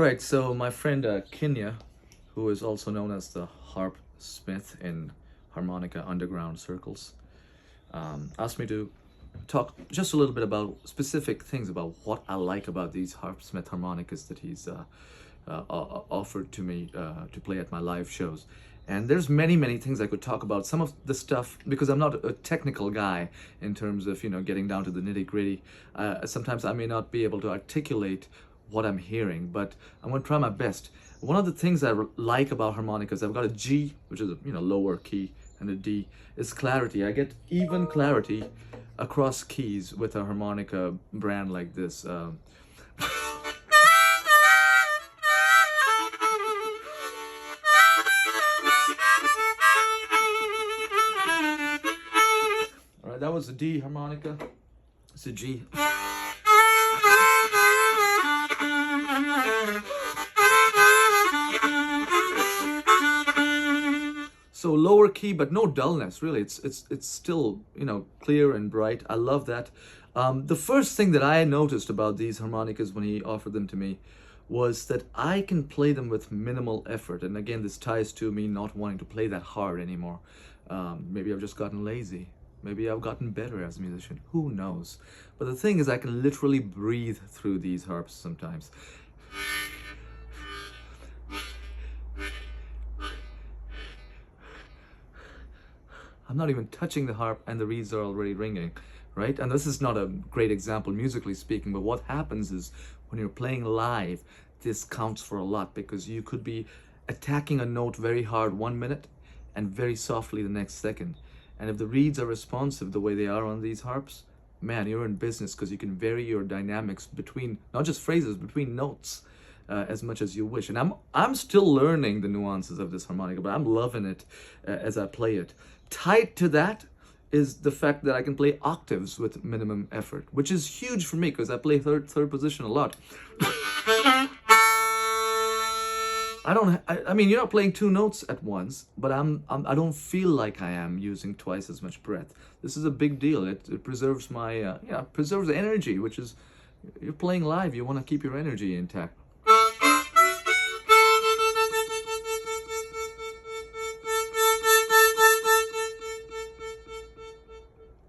Right, so my friend Kinya, who is also known as the HARPSMITH in harmonica underground circles, asked me to talk just a little bit about specific things about what I like about these HARPSMITH harmonicas that he's offered to me to play at my live shows. And there's many things I could talk about. Some of the stuff, because I'm not a technical guy in terms of, getting down to the nitty-gritty, sometimes I may not be able to articulate what I'm hearing, but I'm going to try my best. One of the things I like about harmonicas, I've got a G, which is a lower key, and a D, is clarity. I get even clarity across keys with a harmonica brand like this. All right, that was a D harmonica. It's a G. So lower key, but no dullness, really. It's still, clear and bright. I love that. The first thing that I noticed about these harmonicas when he offered them to me was that I can play them with minimal effort. And again, this ties to me not wanting to play that hard anymore. Maybe I've just gotten lazy. Maybe I've gotten better as a musician. Who knows? But the thing is, I can literally breathe through these harps sometimes. I'm not even touching the harp and the reeds are already ringing, right? And this is not a great example musically speaking, but what happens is when you're playing live, this counts for a lot, because you could be attacking a note very hard 1 minute and very softly the next second. And if the reeds are responsive the way they are on these harps, man, you're in business, because you can vary your dynamics between, not just phrases, between notes as much as you wish. And I'm still learning the nuances of this harmonica, but I'm loving it as I play it. Tied to that is the fact that I can play octaves with minimum effort, which is huge for me because I play third position a lot. I mean, you're not playing two notes at once, but I don't feel like I am using twice as much breath. This is a big deal. It preserves my preserves the energy, which is, you're playing live, you want to keep your energy intact.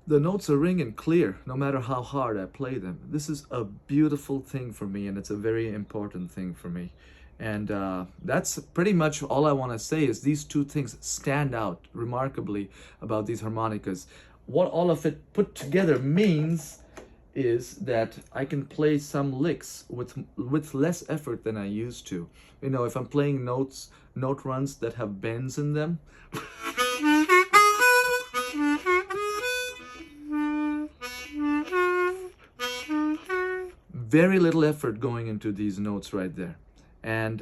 The notes are ringing clear no matter how hard I play them. This is a beautiful thing for me, and it's a very important thing for me. And that's pretty much all I want to say, is these two things stand out remarkably about these harmonicas. What all of it put together means is that I can play some licks with less effort than I used to. If I'm playing note runs that have bends in them, very little effort going into these notes right there. And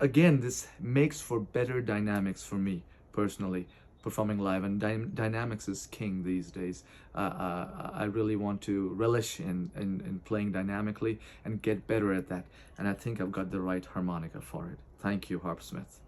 again, this makes for better dynamics for me personally, performing live. And dynamics is king these days. I really want to relish in playing dynamically and get better at that. And I think I've got the right harmonica for it. Thank you, HARPSMITH.